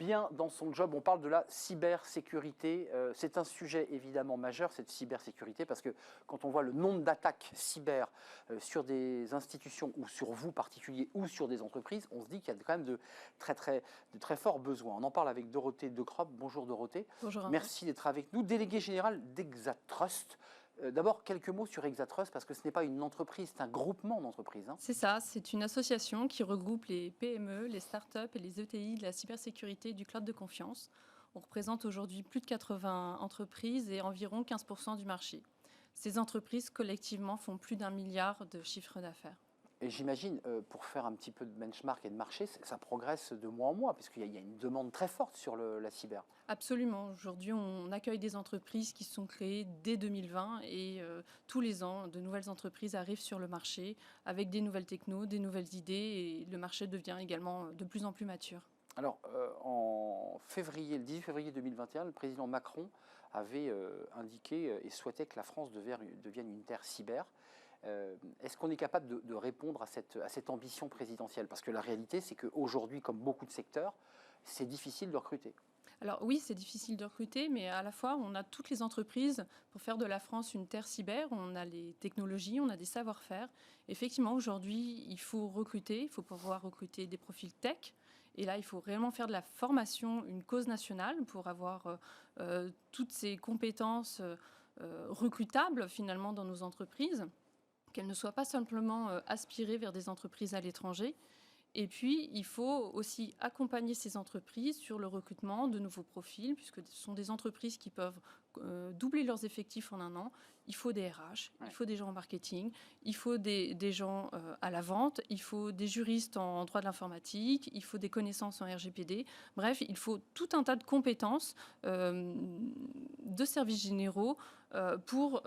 bien dans son job. On parle de la cybersécurité. C'est un sujet évidemment majeur, cette cybersécurité, parce que quand on voit le nombre d'attaques cyber sur des institutions ou sur vous particuliers ou sur des entreprises, on se dit qu'il y a quand même de très forts besoins. On en parle avec Dorothée Decroppe. Bonjour Dorothée. Bonjour. Merci d'être avec nous. Déléguée générale d'Exatrust. D'abord, quelques mots sur Exatrust, parce que ce n'est pas une entreprise, c'est un groupement d'entreprises. C'est ça, c'est une association qui regroupe les PME, les startups et les ETI de la cybersécurité et du cloud de confiance. On représente aujourd'hui plus de 80 entreprises et environ 15% du marché. Ces entreprises, collectivement, font plus d'1 milliard de chiffre d'affaires. Et j'imagine, pour faire un petit peu de benchmark et de marché, ça progresse de mois en mois, puisqu'il y a une demande très forte sur la cyber. Absolument. Aujourd'hui, on accueille des entreprises qui se sont créées dès 2020 et tous les ans, de nouvelles entreprises arrivent sur le marché avec des nouvelles technos, des nouvelles idées et le marché devient également de plus en plus mature. Alors, en février, le 18 février 2021, le président Macron avait indiqué et souhaitait que la France devienne une terre cyber. Est-ce qu'on est capable de répondre à cette ambition présidentielle? Parce que la réalité, c'est qu'aujourd'hui, comme beaucoup de secteurs, c'est difficile de recruter. Alors oui, c'est difficile de recruter, mais à la fois, on a toutes les entreprises pour faire de la France une terre cyber. On a les technologies, on a des savoir-faire. Effectivement, aujourd'hui, il faut recruter, il faut pouvoir recruter des profils tech. Et là, il faut réellement faire de la formation, une cause nationale pour avoir toutes ces compétences recrutables finalement dans nos entreprises, qu'elles ne soient pas simplement aspirées vers des entreprises à l'étranger. Et puis, il faut aussi accompagner ces entreprises sur le recrutement de nouveaux profils, puisque ce sont des entreprises qui peuvent doubler leurs effectifs en un an. Il faut des RH, il faut des gens en marketing, il faut des gens à la vente, il faut des juristes en droit de l'informatique, il faut des connaissances en RGPD. Bref, il faut tout un tas de compétences de services généraux pour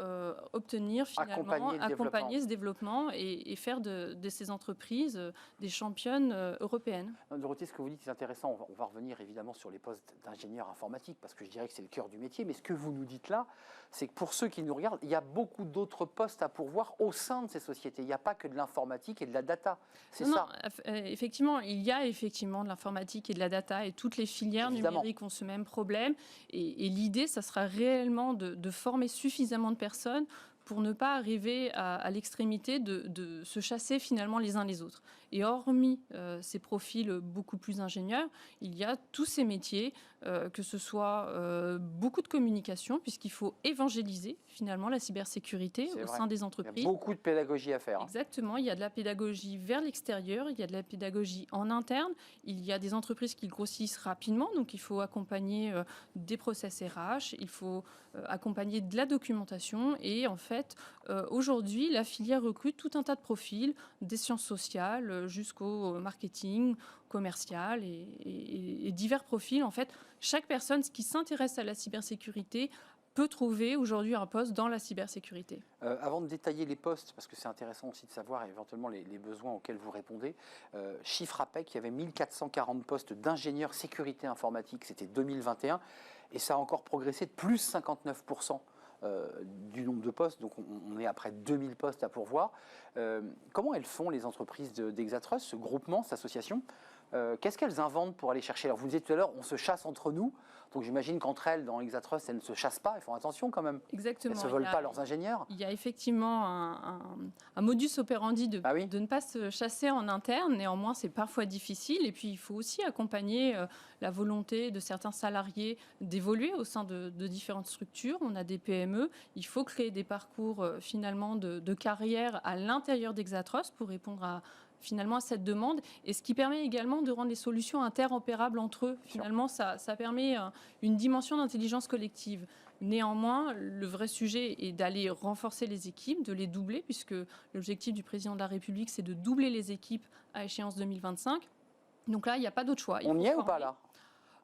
obtenir finalement, accompagner ce développement et faire de ces entreprises des championnes européennes. Dorothée, ce que vous dites est intéressant. On va revenir évidemment sur les postes d'ingénieur informatique parce que je dirais que c'est le cœur du métier. Mais ce que vous nous dites là, c'est que pour ceux qui nous regardent, il y a beaucoup d'autres postes à pourvoir au sein de ces sociétés. Il n'y a pas que de l'informatique et de la data. C'est ça. Effectivement, il y a effectivement de l'informatique et de la data et toutes les filières numériques ont ce même problème. Et l'idée, ça sera réellement de former suffisamment de personnes pour ne pas arriver à l'extrémité de se chasser finalement les uns les autres. Et hormis ces profils beaucoup plus ingénieurs, il y a tous ces métiers, que ce soit beaucoup de communication, puisqu'il faut évangéliser finalement la cybersécurité au sein des entreprises. Il y a beaucoup de pédagogie à faire. Exactement, il y a de la pédagogie vers l'extérieur, il y a de la pédagogie en interne, il y a des entreprises qui grossissent rapidement, donc il faut accompagner des process RH, il faut accompagner de la documentation et en fait, aujourd'hui, la filière recrute tout un tas de profils, des sciences sociales jusqu'au marketing, commercial et divers profils. En fait, chaque personne qui s'intéresse à la cybersécurité peut trouver aujourd'hui un poste dans la cybersécurité. Avant de détailler les postes, parce que c'est intéressant aussi de savoir éventuellement les besoins auxquels vous répondez, chiffre APEC, il y avait 1440 postes d'ingénieurs sécurité informatique, c'était 2021, et ça a encore progressé de plus 59%. Du nombre de postes, donc on est à près de 2000 postes à pourvoir. Comment elles font les entreprises d'Exatrust, ce groupement, cette association? Qu'est-ce qu'elles inventent pour aller chercher? Alors vous disiez tout à l'heure, on se chasse entre nous, donc j'imagine qu'entre elles, dans Exatrust, elles ne se chassent pas, elles font attention quand même. Exactement. Elles ne se volent pas leurs ingénieurs. Il y a effectivement un modus operandi de ne pas se chasser en interne, néanmoins c'est parfois difficile, et puis il faut aussi accompagner la volonté de certains salariés d'évoluer au sein de différentes structures. On a des PME, il faut créer des parcours finalement de carrière à l'intérieur d'Exatrust pour répondre à cette demande, et ce qui permet également de rendre les solutions interopérables entre eux. Finalement, ça permet une dimension d'intelligence collective. Néanmoins, le vrai sujet est d'aller renforcer les équipes, de les doubler, puisque l'objectif du président de la République, c'est de doubler les équipes à échéance 2025. Donc là, il n'y a pas d'autre choix. On y est ou pas là?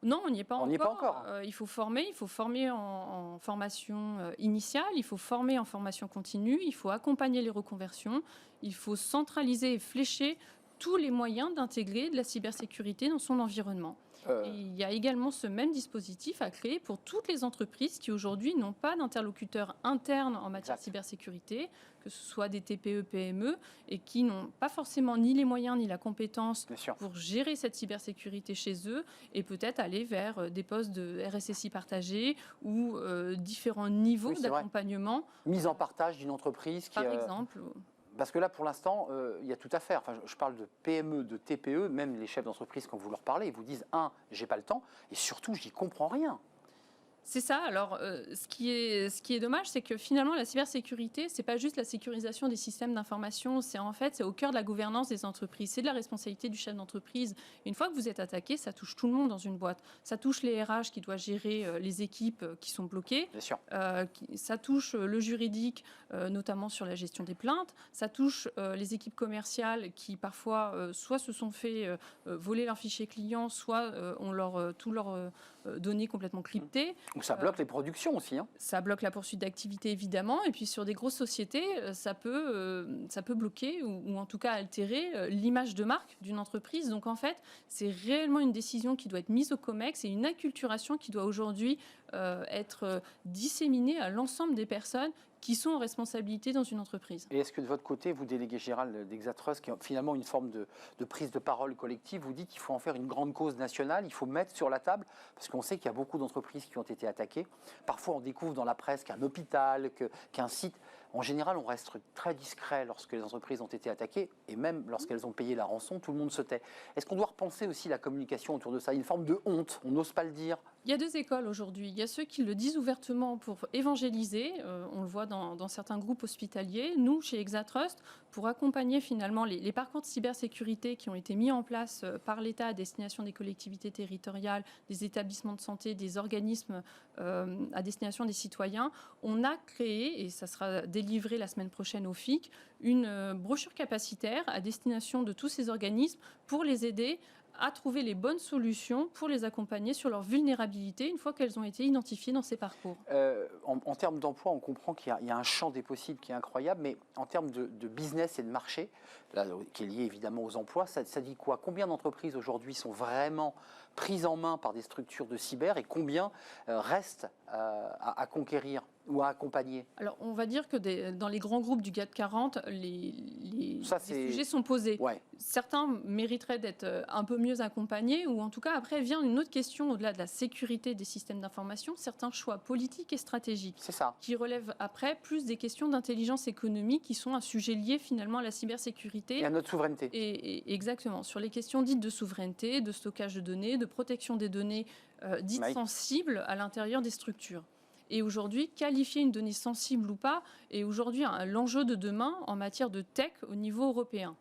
Non, on n'y est pas encore. N'y est pas encore. Il faut former en formation initiale, il faut former en formation continue, il faut accompagner les reconversions, il faut centraliser et flécher tous les moyens d'intégrer de la cybersécurité dans son environnement. Et il y a également ce même dispositif à créer pour toutes les entreprises qui aujourd'hui n'ont pas d'interlocuteur interne en matière de cybersécurité, que ce soit des TPE, PME, et qui n'ont pas forcément ni les moyens ni la compétence pour gérer cette cybersécurité chez eux, et peut-être aller vers des postes de RSSI partagés ou différents niveaux d'accompagnement. Mise en partage d'une entreprise qui par exemple. Parce que là, pour l'instant, il y a tout à faire. Enfin, je parle de PME, de TPE, même les chefs d'entreprise, quand vous leur parlez, ils vous disent, j'ai pas le temps, et surtout, j'y comprends rien. C'est ça. Alors, ce qui est dommage, c'est que finalement, la cybersécurité, c'est pas juste la sécurisation des systèmes d'information. C'est au cœur de la gouvernance des entreprises. C'est de la responsabilité du chef d'entreprise. Une fois que vous êtes attaqué, ça touche tout le monde dans une boîte. Ça touche les RH qui doivent gérer les équipes qui sont bloquées. Bien sûr. Ça touche le juridique, notamment sur la gestion des plaintes. Ça touche les équipes commerciales qui parfois soit se sont fait voler leurs fichiers clients, soit ont tous leurs données complètement cryptées. Donc ça bloque les productions aussi. Ça bloque la poursuite d'activité évidemment, et puis sur des grosses sociétés, ça peut bloquer ou en tout cas altérer l'image de marque d'une entreprise. Donc en fait, c'est réellement une décision qui doit être mise au COMEX et une acculturation qui doit aujourd'hui être disséminée à l'ensemble des personnes qui sont en responsabilité dans une entreprise. Et est-ce que de votre côté, vous, délégué général d'Exatrust, qui est finalement une forme de prise de parole collective, vous dites qu'il faut en faire une grande cause nationale, il faut mettre sur la table, parce qu'on sait qu'il y a beaucoup d'entreprises qui ont été attaquées. Parfois, on découvre dans la presse qu'un hôpital, qu'un site... En général, on reste très discret lorsque les entreprises ont été attaquées, et même lorsqu'elles ont payé la rançon, tout le monde se tait. Est-ce qu'on doit repenser aussi la communication autour de ça? Une forme de honte, on n'ose pas le dire. Il y a deux écoles aujourd'hui. Il y a ceux qui le disent ouvertement pour évangéliser, on le voit dans certains groupes hospitaliers. Nous, chez Exatrust, pour accompagner finalement les parcours de cybersécurité qui ont été mis en place par l'État à destination des collectivités territoriales, des établissements de santé, des organismes à destination des citoyens, on a créé, et ça sera délivré la semaine prochaine au FIC, une brochure capacitaire à destination de tous ces organismes pour les aider à trouver les bonnes solutions pour les accompagner sur leur vulnérabilité une fois qu'elles ont été identifiées dans ces parcours. En termes d'emploi, on comprend qu'il y a un champ des possibles qui est incroyable, mais en termes de business et de marché, là, qui est lié évidemment aux emplois, ça dit quoi? Combien d'entreprises aujourd'hui sont vraiment prises en main par des structures de cyber et combien restent à conquérir ou à accompagner? Alors, on va dire que dans les grands groupes du GAC 40, les sujets sont posés. Ouais. Certains mériteraient d'être un peu mieux accompagnés, ou en tout cas, après vient une autre question au-delà de la sécurité des systèmes d'information, certains choix politiques et stratégiques. C'est ça. Qui relèvent après plus des questions d'intelligence économique qui sont un sujet lié finalement à la cybersécurité. Et à notre souveraineté. Et exactement. Sur les questions dites de souveraineté, de stockage de données, de protection des données dites sensibles à l'intérieur des structures. Et aujourd'hui, qualifier une donnée sensible ou pas est aujourd'hui l'enjeu de demain en matière de tech au niveau européen.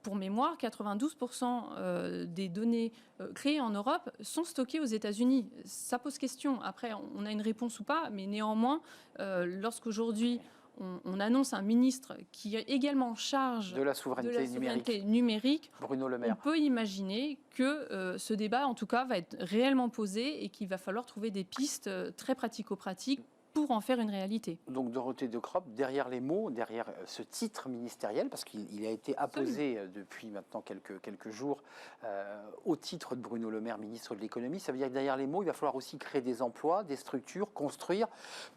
Pour mémoire, 92% des données créées en Europe sont stockées aux États-Unis. Ça pose question. Après, on a une réponse ou pas, mais néanmoins, lorsqu'aujourd'hui on annonce un ministre qui est également en charge de la souveraineté numérique, Bruno Le Maire. On peut imaginer que ce débat, en tout cas, va être réellement posé et qu'il va falloir trouver des pistes très pratico-pratiques pour en faire une réalité. Donc Dorothée De Cropp, derrière les mots, derrière ce titre ministériel, parce qu'il a été apposé depuis maintenant quelques jours au titre de Bruno Le Maire, ministre de l'économie, ça veut dire que derrière les mots, il va falloir aussi créer des emplois, des structures, construire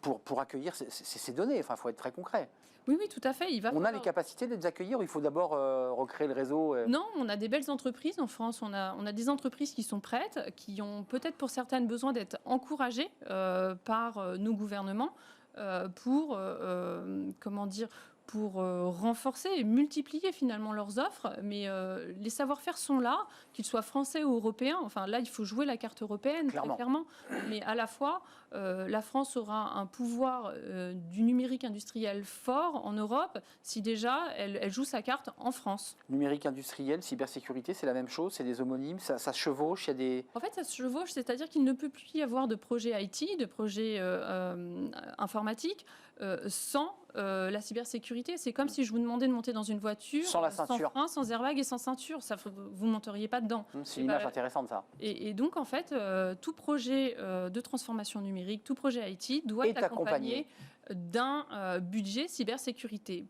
pour accueillir ces données. Enfin, il faut être très concret. Oui, tout à fait. On a les capacités de les accueillir ou il faut d'abord recréer le réseau Non, on a des belles entreprises en France. On a des entreprises qui sont prêtes, qui ont peut-être pour certaines besoin d'être encouragées par nos gouvernements pour renforcer et multiplier finalement leurs offres. Mais les savoir-faire sont là, qu'ils soient français ou européens. Enfin, là, il faut jouer la carte européenne, très clairement. Mais à la fois, la France aura un pouvoir du numérique industriel fort en Europe si déjà elle joue sa carte en France. Numérique industriel, cybersécurité, c'est la même chose, c'est des homonymes, ça se chevauche, il y a des... En fait, ça se chevauche, c'est-à-dire qu'il ne peut plus y avoir de projet IT, de projet informatique sans la cybersécurité. C'est comme si je vous demandais de monter dans une voiture sans la ceinture, sans frein, sans airbag et sans ceinture. Vous ne monteriez pas dedans. C'est une image intéressante, ça. Et donc, en fait, tout projet de transformation numérique, tout projet IT doit être accompagné d'un budget cybersécurité.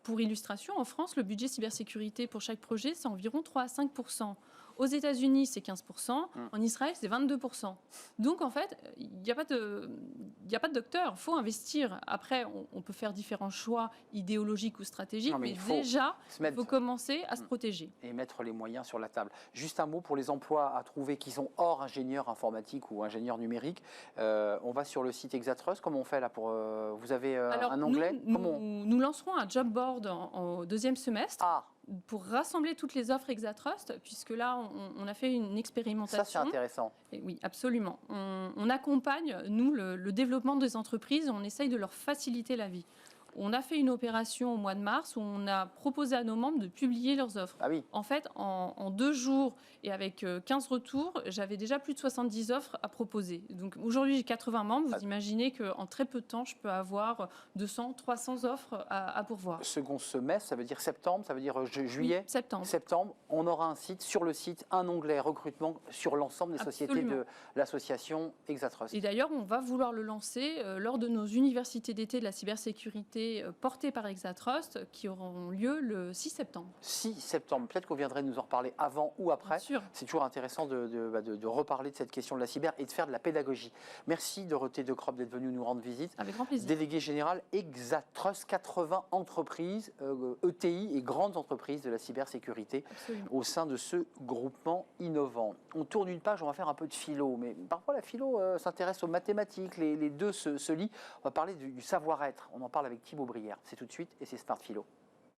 Pour illustration, en France, le budget cybersécurité pour chaque projet, c'est environ 3 à 5%. Aux États-Unis, c'est 15%. En Israël, c'est 22%. Donc, en fait, il n'y a pas de docteur. Il faut investir. Après, on peut faire différents choix idéologiques ou stratégiques, mais déjà, il faut commencer à se protéger. Et mettre les moyens sur la table. Juste un mot pour les emplois à trouver qui sont hors ingénieur informatique ou ingénieur numérique. On va sur le site Exatrust. Comment on fait là pour vous avez un onglet? Nous lancerons un job board au deuxième semestre. Pour rassembler toutes les offres Exatrust, puisque là, on a fait une expérimentation. Ça, c'est intéressant. Et oui, absolument. On accompagne, nous, le développement des entreprises. On essaye de leur faciliter la vie. On a fait une opération au mois de mars où on a proposé à nos membres de publier leurs offres. Ah oui. En fait, en 2 jours et avec 15 retours, j'avais déjà plus de 70 offres à proposer. Donc aujourd'hui, j'ai 80 membres. Vous imaginez qu'en très peu de temps, je peux avoir 200, 300 offres à pourvoir. Second semestre, ça veut dire septembre, ça veut dire juillet? Oui, septembre. Septembre, on aura un site, sur le site, un onglet recrutement sur l'ensemble des sociétés de l'association Exatrust. Et d'ailleurs, on va vouloir le lancer lors de nos universités d'été de la cybersécurité portées par Exatrust qui auront lieu le 6 septembre. 6 septembre, peut-être qu'on viendrait nous en reparler avant ou après. C'est toujours intéressant de reparler de cette question de la cyber et de faire de la pédagogie. Merci Dorothée De Cropp d'être venue nous rendre visite. Avec grand plaisir. Déléguée générale Exatrust, 80 entreprises, ETI et grandes entreprises de la cybersécurité au sein de ce groupement innovant. On tourne une page, on va faire un peu de philo, mais parfois la philo s'intéresse aux mathématiques, les deux se lient. On va parler du savoir-être, on en parle avec Thibaut Brière. C'est tout de suite et c'est Smart Philo.